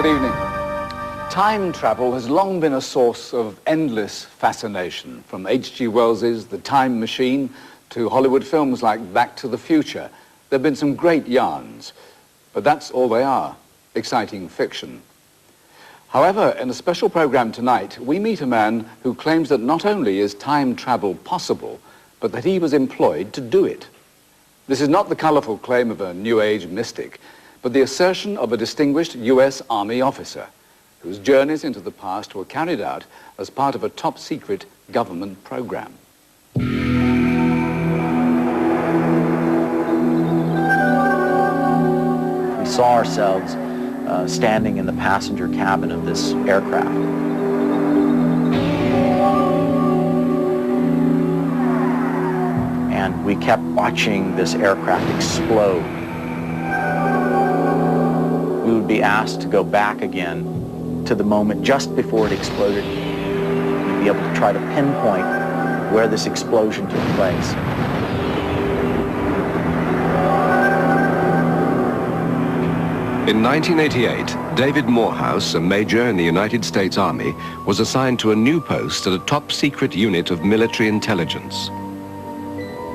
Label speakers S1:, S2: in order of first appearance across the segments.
S1: Good evening. Time travel has long been a source of endless fascination, from H.G. Wells's The Time Machine to Hollywood films like Back to the Future. There have been some great yarns, but that's all they are, exciting fiction. However, in a special program tonight, we meet a man who claims that not only is time travel possible, but that he was employed to do it. This is not the colorful claim of a New Age mystic, but the assertion of a distinguished U.S. Army officer whose journeys into the past were carried out as part of a top-secret government program.
S2: We saw ourselves standing in the passenger cabin of this aircraft. And we kept watching this aircraft explode. We would be asked to go back again to the moment just before it exploded. We'd be able to try to pinpoint where this explosion took place.
S3: In 1988, David Morehouse, a major in the United States Army, was assigned to a new post at a top-secret unit of military intelligence.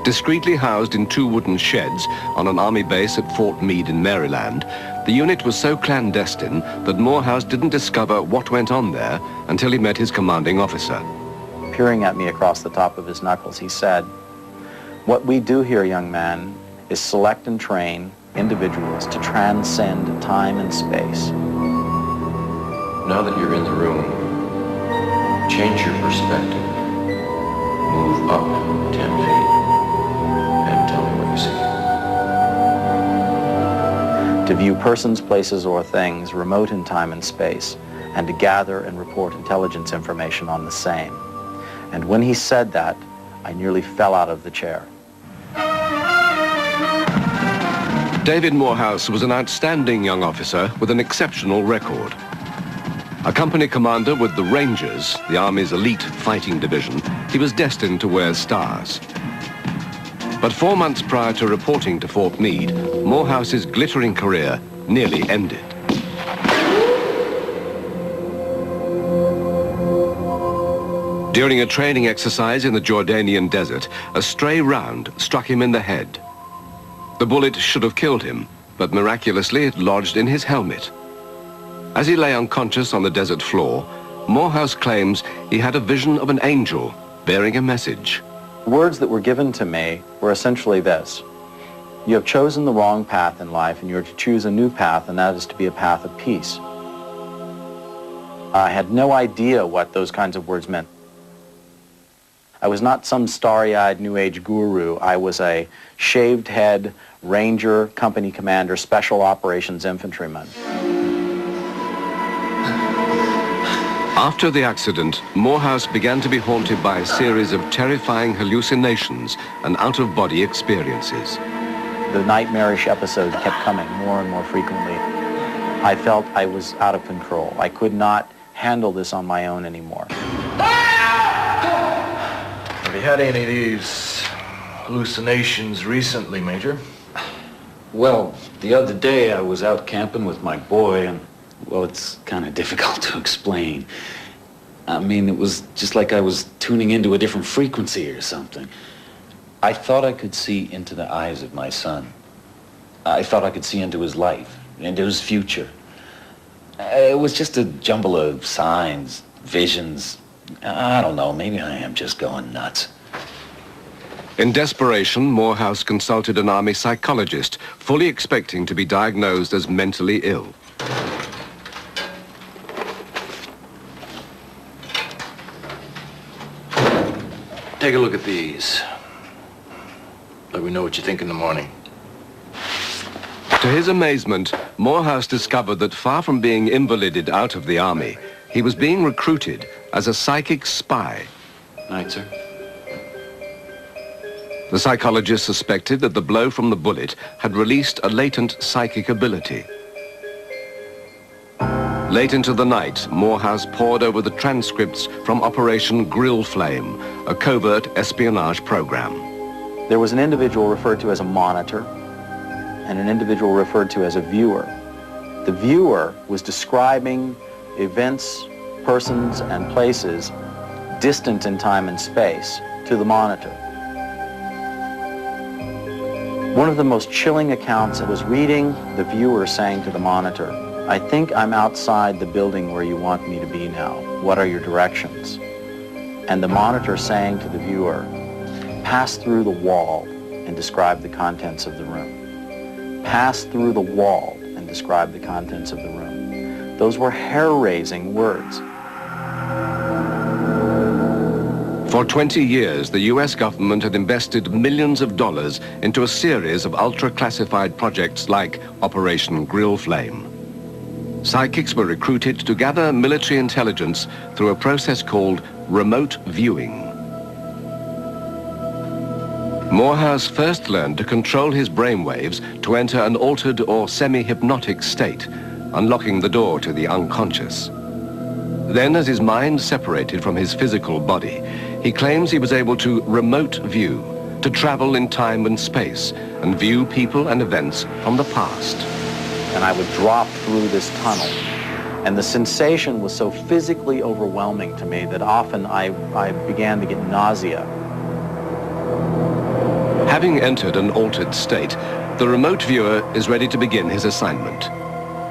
S3: Discreetly housed in 2 wooden sheds on an army base at Fort Meade in Maryland, the unit was so clandestine that Morehouse didn't discover what went on there until he met his commanding officer.
S2: Peering at me across the top of his knuckles, he said, "What we do here, young man, is select and train individuals to transcend time and space."
S4: Now that you're in the room, change your perspective. Move up 10 feet and tell me what you see.
S2: To view persons, places, or things remote in time and space, and to gather and report intelligence information on the same. And when he said that, I nearly fell out of the chair.
S3: David Morehouse was an outstanding young officer with an exceptional record. A company commander with the Rangers, the Army's elite fighting division, he was destined to wear stars. But 4 months prior to reporting to Fort Meade, Morehouse's glittering career nearly ended. During a training exercise in the Jordanian desert, a stray round struck him in the head. The bullet should have killed him, but miraculously it lodged in his helmet. As he lay unconscious on the desert floor, Morehouse claims he had a vision of an angel bearing a message.
S2: The words that were given to me were essentially this: you have chosen the wrong path in life, and you are to choose a new path, and that is to be a path of peace. I had no idea what those kinds of words meant. I was not some starry-eyed New Age guru. I was a shaved head, Ranger, company commander, special operations infantryman.
S3: After the accident, Morehouse began to be haunted by a series of terrifying hallucinations and out-of-body experiences.
S2: The nightmarish episodes kept coming more and more frequently. I felt I was out of control. I could not handle this on my own anymore.
S5: Have you had any of these hallucinations recently, Major?
S4: Well, the other day I was out camping with my boy and, well, it's kind of difficult to explain. I mean, it was just like I was tuning into a different frequency or something. I thought I could see into the eyes of my son. I thought I could see into his life, into his future. It was just a jumble of signs, visions. I don't know, maybe I am just going nuts.
S3: In desperation, Morehouse consulted an Army psychologist, fully expecting to be diagnosed as mentally ill.
S5: Take a look at these. Let me know what you think in the morning.
S3: To his amazement, Morehouse discovered that far from being invalided out of the Army, he was being recruited as a psychic spy.
S4: Night, sir.
S3: The psychologist suspected that the blow from the bullet had released a latent psychic ability. Late into the night, Morehouse pored over the transcripts from Operation Grill Flame, a covert espionage program.
S2: There was an individual referred to as a monitor and an individual referred to as a viewer. The viewer was describing events, persons, and places distant in time and space to the monitor. One of the most chilling accounts was reading the viewer saying to the monitor, "I think I'm outside the building where you want me to be now. What are your directions?" And the monitor saying to the viewer, "Pass through the wall and describe the contents of the room. Pass through the wall and describe the contents of the room." Those were hair-raising words.
S3: For 20 years, the US government had invested millions of dollars into a series of ultra-classified projects like Operation Grill Flame. Psychics were recruited to gather military intelligence through a process called remote viewing. Morehouse first learned to control his brainwaves to enter an altered or semi-hypnotic state, unlocking the door to the unconscious. Then, as his mind separated from his physical body, he claims he was able to remote view, to travel in time and space, and view people and events from the past.
S2: And I would drop through this tunnel. And the sensation was so physically overwhelming to me that often I began to get nausea.
S3: Having entered an altered state, the remote viewer is ready to begin his assignment.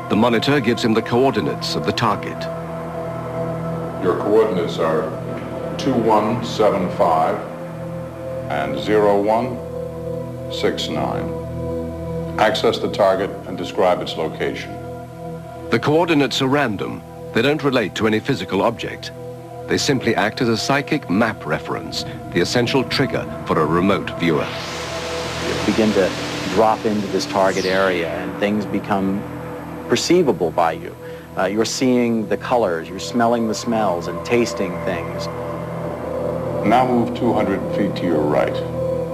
S3: The monitor gives him the coordinates of the target.
S6: Your coordinates are 2175 and 0169. Access the target and describe its location.
S3: The coordinates are random. They don't relate to any physical object. They simply act as a psychic map reference, the essential trigger for a remote viewer.
S2: You begin to drop into this target area and things become perceivable by you. You're seeing the colors, you're smelling the smells and tasting things.
S6: Now move 200 feet to your right.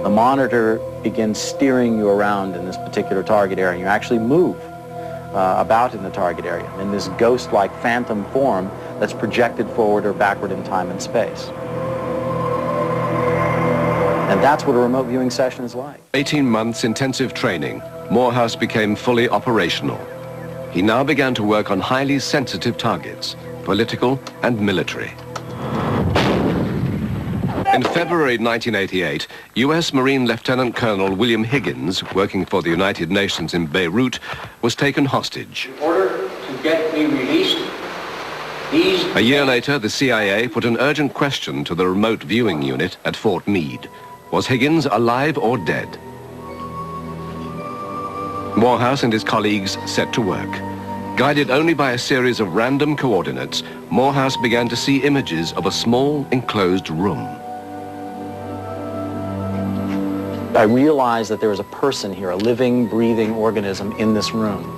S2: The monitor begins steering you around in this particular target area. You actually move about in the target area in this ghost-like phantom form that's projected forward or backward in time and space. And that's what a remote viewing session is like.
S3: 18 months intensive training, Morehouse became fully operational. He now began to work on highly sensitive targets, political and military. In February 1988, U.S. Marine Lieutenant Colonel William Higgins, working for the United Nations in Beirut, was taken hostage.
S7: In order to get me released,
S3: A year later, the CIA put an urgent question to the remote viewing unit at Fort Meade. Was Higgins alive or dead? Morehouse and his colleagues set to work. Guided only by a series of random coordinates, Morehouse began to see images of a small, enclosed room.
S2: I realized that there was a person here, a living, breathing organism in this room.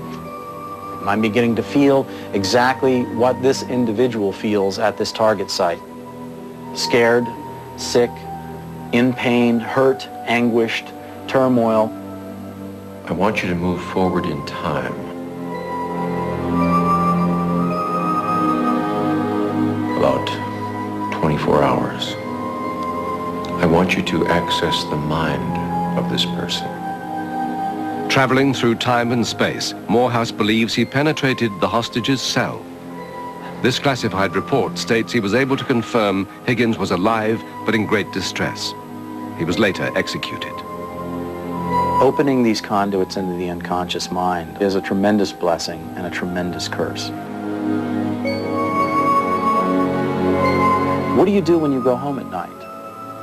S2: And I'm beginning to feel exactly what this individual feels at this target site. Scared, sick, in pain, hurt, anguished, turmoil.
S5: I want you to move forward in time. About 24 hours. I want you to access the mind of this person.
S3: Traveling through time and space, Morehouse believes he penetrated the hostage's cell. This classified report states he was able to confirm Higgins was alive but in great distress. He was later executed.
S2: Opening these conduits into the unconscious mind is a tremendous blessing and a tremendous curse. What do you do when you go home at night?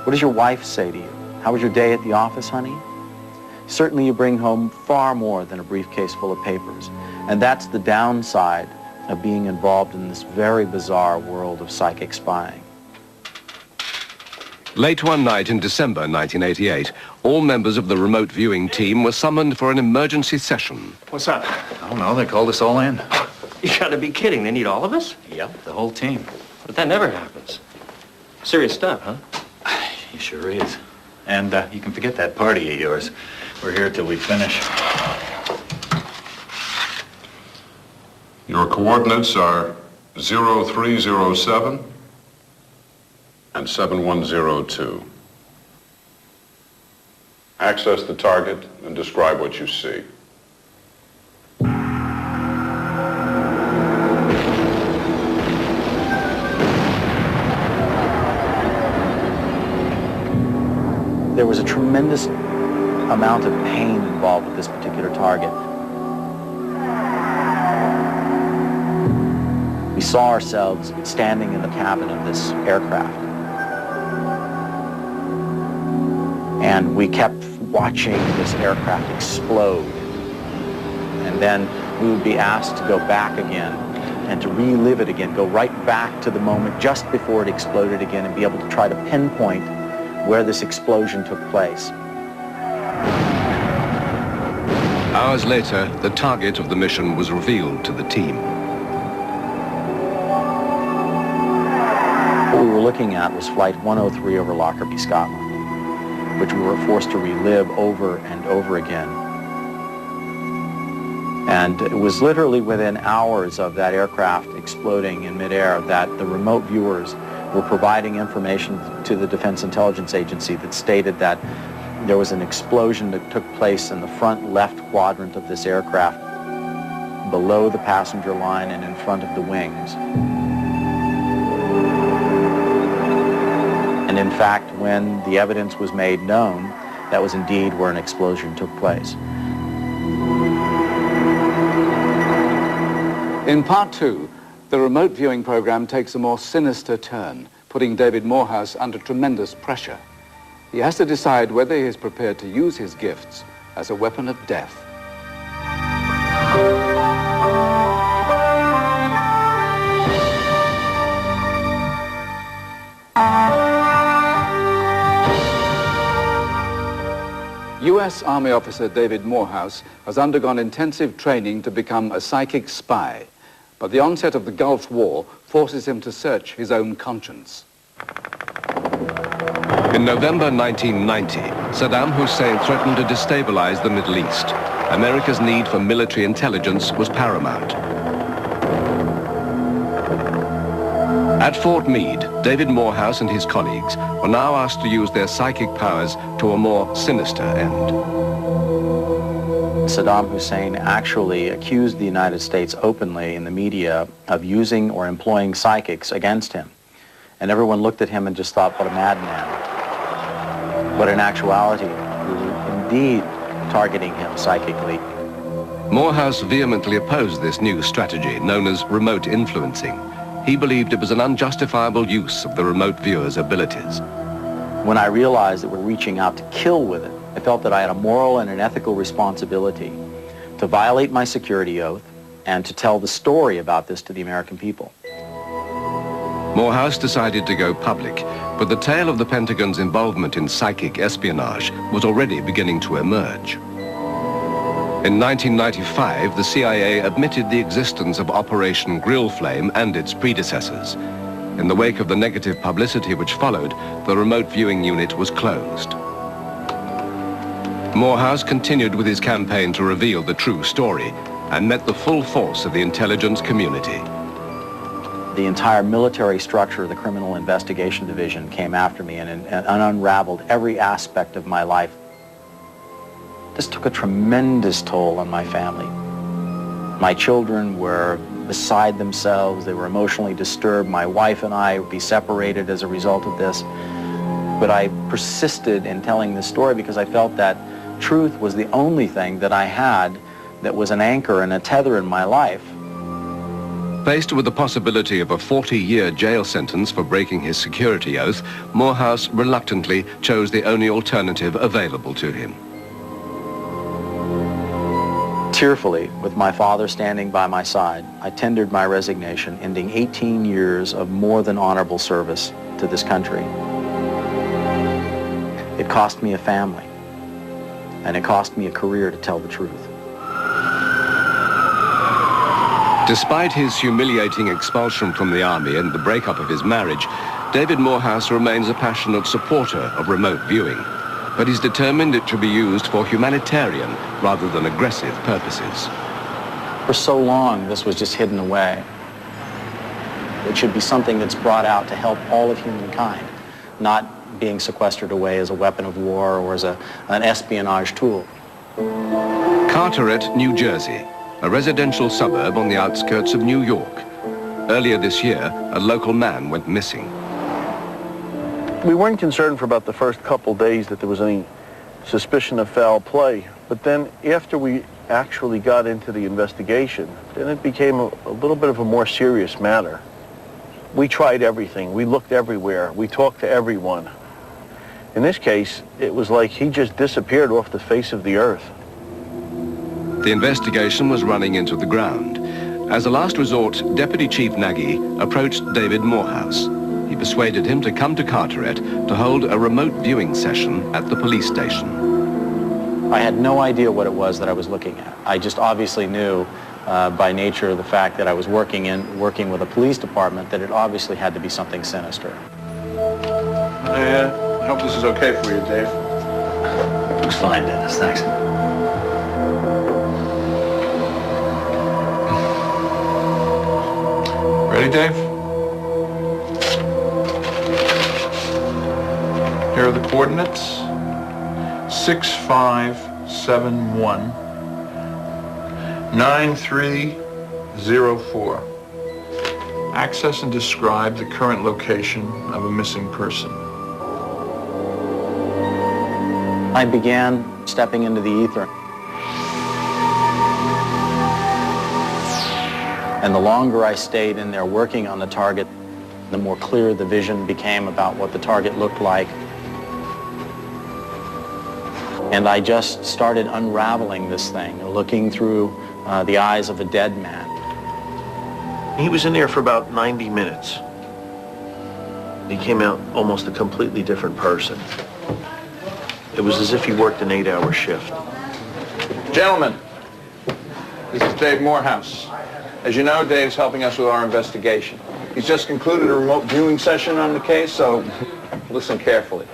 S2: What does your wife say to you? How was your day at the office, honey? Certainly you bring home far more than a briefcase full of papers. And that's the downside of being involved in this very bizarre world of psychic spying.
S3: Late one night in December 1988, all members of the remote viewing team were summoned for an emergency session.
S8: What's up?
S4: I don't know, they called us all in.
S8: You gotta be kidding. They need all of us?
S4: Yep, the whole team.
S8: But that never happens. Serious stuff, huh?
S4: He sure is. And you can forget that party of yours. We're here till we finish.
S6: Your coordinates are 0307 and 7102. Access the target and describe what you see.
S2: was a tremendous amount of pain involved with this particular target. We saw ourselves standing in the cabin of this aircraft. And we kept watching this aircraft explode. And then we would be asked to go back again and to relive it again, go right back to the moment just before it exploded again and be able to try to pinpoint where this explosion took place.
S3: Hours later, the target of the mission was revealed to the team.
S2: What we were looking at was Flight 103 over Lockerbie, Scotland, which we were forced to relive over and over again. And it was literally within hours of that aircraft exploding in midair that the remote viewers were providing information to the Defense Intelligence Agency that stated that there was an explosion that took place in the front left quadrant of this aircraft, below the passenger line and in front of the wings. And in fact, when the evidence was made known, that was indeed where an explosion took place.
S1: In part two, the remote viewing program takes a more sinister turn, putting David Morehouse under tremendous pressure. He has to decide whether he is prepared to use his gifts as a weapon of death. U.S. Army officer David Morehouse has undergone intensive training to become a psychic spy, but the onset of the Gulf War forces him to search his own conscience.
S3: In November 1990, Saddam Hussein threatened to destabilize the Middle East. America's need for military intelligence was paramount. At Fort Meade, David Morehouse and his colleagues were now asked to use their psychic powers to a more sinister end.
S2: Saddam Hussein actually accused the United States openly in the media of using or employing psychics against him. And everyone looked at him and just thought, what a madman. But in actuality, we were indeed targeting him psychically.
S3: Morehouse vehemently opposed this new strategy known as remote influencing. He believed it was an unjustifiable use of the remote viewer's abilities.
S2: When I realized that we're reaching out to kill with it, I felt that I had a moral and an ethical responsibility to violate my security oath and to tell the story about this to the American people.
S3: Morehouse decided to go public, but the tale of the Pentagon's involvement in psychic espionage was already beginning to emerge. In 1995, the CIA admitted the existence of Operation Grill Flame and its predecessors. In the wake of the negative publicity which followed, the remote viewing unit was closed. Morehouse continued with his campaign to reveal the true story and met the full force of the intelligence community.
S2: The entire military structure of the Criminal Investigation Division came after me and unraveled every aspect of my life. This took a tremendous toll on my family. My children were beside themselves. They were emotionally disturbed. My wife and I would be separated as a result of this. But I persisted in telling this story because I felt that truth was the only thing that I had that was an anchor and a tether in my life.
S3: Faced with the possibility of a 40-year jail sentence for breaking his security oath, Morehouse reluctantly chose the only alternative available to him.
S2: Tearfully, with my father standing by my side, I tendered my resignation, ending 18 years of more than honorable service to this country. It cost me a family, and it cost me a career to tell the truth.
S3: Despite his humiliating expulsion from the Army and the breakup of his marriage, David Morehouse remains a passionate supporter of remote viewing, but he's determined it should be used for humanitarian rather than aggressive purposes.
S2: For so long, this was just hidden away. It should be something that's brought out to help all of humankind, not being sequestered away as a weapon of war or as an espionage tool.
S3: Carteret, New Jersey, a residential suburb on the outskirts of New York. Earlier this year, a local man went missing.
S9: We weren't concerned for about the first couple days that there was any suspicion of foul play, but then after we actually got into the investigation, then it became a little bit of a more serious matter. We tried everything. We looked everywhere. We talked to everyone. In this case, it was like he just disappeared off the face of the earth.
S3: The investigation was running into the ground. As a last resort, Deputy Chief Nagy approached David Morehouse. He persuaded him to come to Carteret to hold a remote viewing session at the police station.
S2: I had no idea what it was that I was looking at. I just obviously knew by nature of the fact that I was working with a police department that it obviously had to be something sinister.
S6: I hope this is okay for you, Dave.
S4: Looks fine, Dennis. Thanks.
S6: Ready, Dave? Here are the coordinates. 6571 9304. Access and describe the current location of a missing person.
S2: I began stepping into the ether. And the longer I stayed in there working on the target, the more clear the vision became about what the target looked like. And I just started unraveling this thing, looking through the eyes of a dead man.
S9: He was in there for about 90 minutes. He came out almost a completely different person. It was as if he worked an 8-hour shift.
S6: Gentlemen, this is Dave Morehouse. As you know, Dave's helping us with our investigation. He's just concluded a remote viewing session on the case, so listen carefully.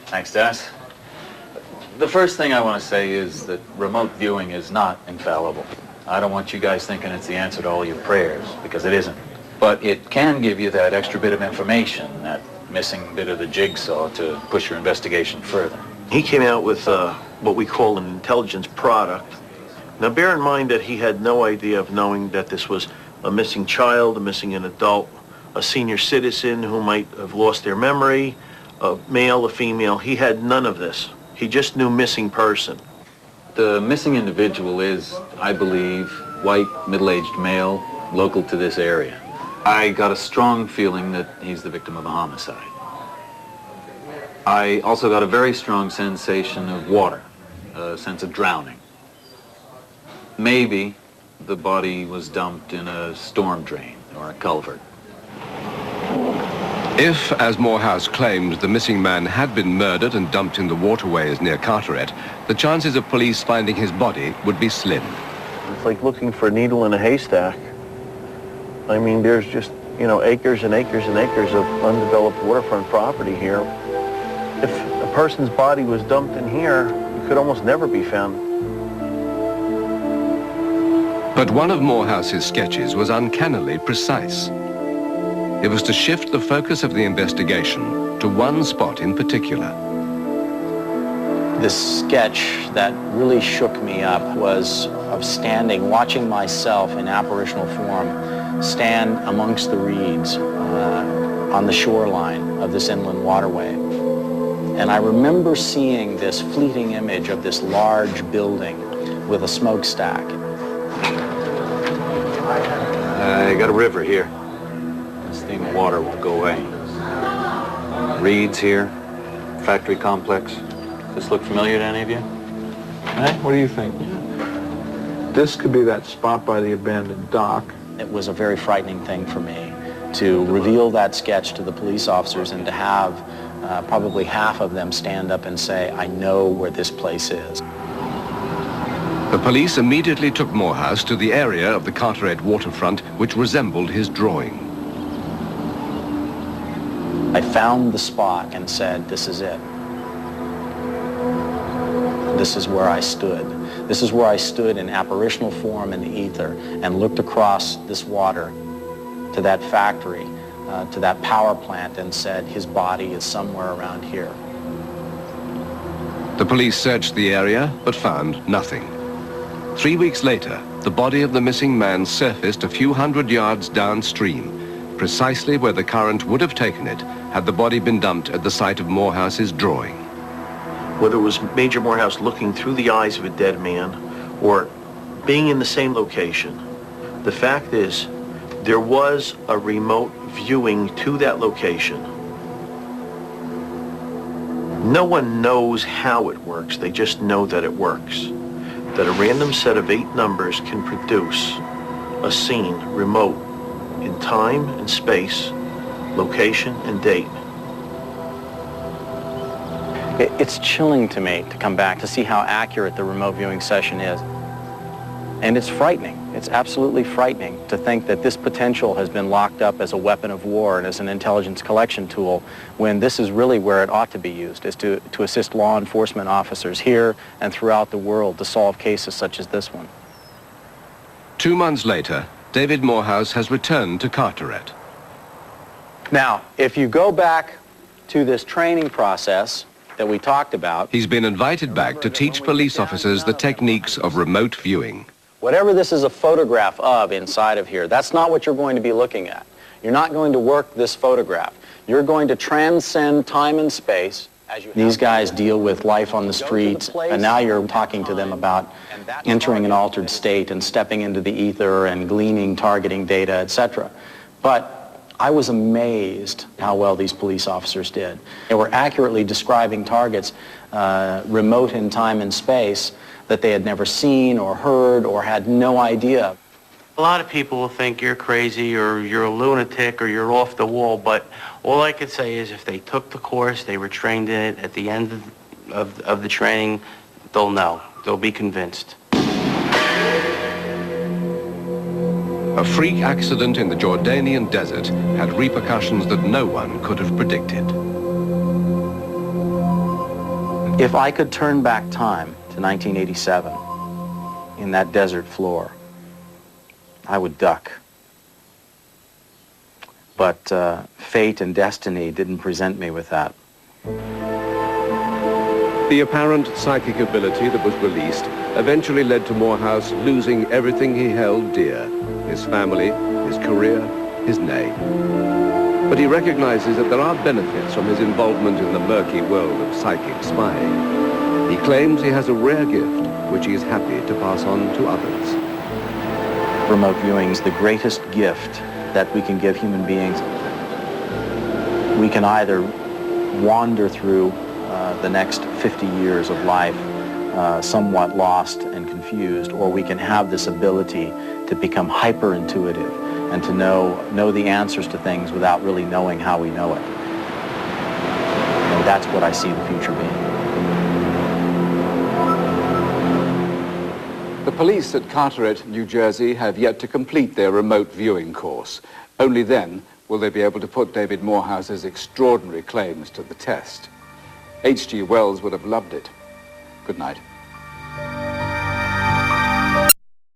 S4: Thanks, Dennis. The first thing I want to say is that remote viewing is not infallible. I don't want you guys thinking it's the answer to all your prayers, because it isn't. But it can give you that extra bit of information, that missing bit of the jigsaw to push your investigation further.
S9: He came out with what we call an intelligence product. Now bear in mind that he had no idea of knowing that this was a missing child, a missing an adult, a senior citizen who might have lost their memory, a male, a female. He had none of this. He just knew missing person.
S4: The missing individual is, I believe, white, middle-aged male, local to this area. I got a strong feeling that he's the victim of a homicide. I also got a very strong sensation of water, a sense of drowning. Maybe the body was dumped in a storm drain or a culvert.
S3: If, as Morehouse claimed, the missing man had been murdered and dumped in the waterways near Carteret, the chances of police finding his body would be slim.
S9: It's like looking for a needle in a haystack. I mean, there's just, you know, acres and acres and acres of undeveloped waterfront property here. If a person's body was dumped in here, it could almost never be found.
S3: But one of Morehouse's sketches was uncannily precise. It was to shift the focus of the investigation to one spot in particular.
S2: This sketch that really shook me up was of standing, watching myself in apparitional form stand amongst the reeds on the shoreline of this inland waterway. And I remember seeing this fleeting image of this large building with a smokestack.
S4: I got a river here. This thing of water won't go away. Reeds here, factory complex. Does this look familiar to any of you?
S6: Hey, what do you think? This could be that spot by the abandoned dock.
S2: It was a very frightening thing for me to reveal that sketch to the police officers and to have probably half of them stand up and say, I know where this place is.
S3: The police immediately took Morehouse to the area of the Carteret waterfront which resembled his drawing.
S2: I found the spot and said, this is it. This is where I stood. This is where I stood in apparitional form in the ether and looked across this water to that factory, to that power plant, and said, his body is somewhere around here.
S3: The police searched the area but found nothing. 3 weeks later, the body of the missing man surfaced a few hundred yards downstream, precisely where the current would have taken it had the body been dumped at the site of Morehouse's drawing.
S9: Whether it was Major Morehouse looking through the eyes of a dead man or being in the same location, the fact is there was a remote viewing to that location. No one knows how it works, they just know that it works. That a random set of 8 numbers can produce a scene remote in time and space, location and date.
S2: It's chilling to me to come back to see how accurate the remote viewing session is. And it's frightening. It's absolutely frightening to think that this potential has been locked up as a weapon of war and as an intelligence collection tool when this is really where it ought to be used, is to assist law enforcement officers here and throughout the world to solve cases such as this one.
S3: 2 months later, David Morehouse has returned to Carteret.
S2: Now, if you go back to this training process that we talked about,
S3: He's been invited back to teach police officers the techniques of remote viewing.
S2: whatever this is a photograph of inside of here, that's not what you're going to be looking at. You're not going to work this photograph. You're going to transcend time and space. These guys deal with life on the streets, and now you're talking to them about entering an altered state and stepping into the ether and gleaning, targeting data, etc. But I was amazed how well these police officers did. They were accurately describing targets remote in time and space that they had never seen or heard or had no idea.
S10: A lot of people will think you're crazy or you're a lunatic or you're off the wall, but all I could say is if they took the course, they were trained in it, at the end of the training, they'll know. They'll be convinced.
S3: A freak accident in the Jordanian desert had repercussions that no one could have predicted.
S2: If I could turn back time to 1987 in that desert floor, I would duck. But fate and destiny didn't present me with that.
S3: The apparent psychic ability that was released eventually led to Morehouse losing everything he held dear: his family, his career, his name. But he recognizes that there are benefits from his involvement in the murky world of psychic spying. He claims he has a rare gift which he is happy to pass on to others.
S2: Remote viewing is the greatest gift that we can give human beings. We can either wander through the next 50 years of life somewhat lost and confused, or we can have this ability to become hyper-intuitive and to know the answers to things without really knowing how we know it. And that's what I see the future being.
S1: The police at Carteret, New Jersey, have yet to complete their remote viewing course. Only then will they be able to put David Morehouse's extraordinary claims to the test. H.G. Wells would have loved it. Good night.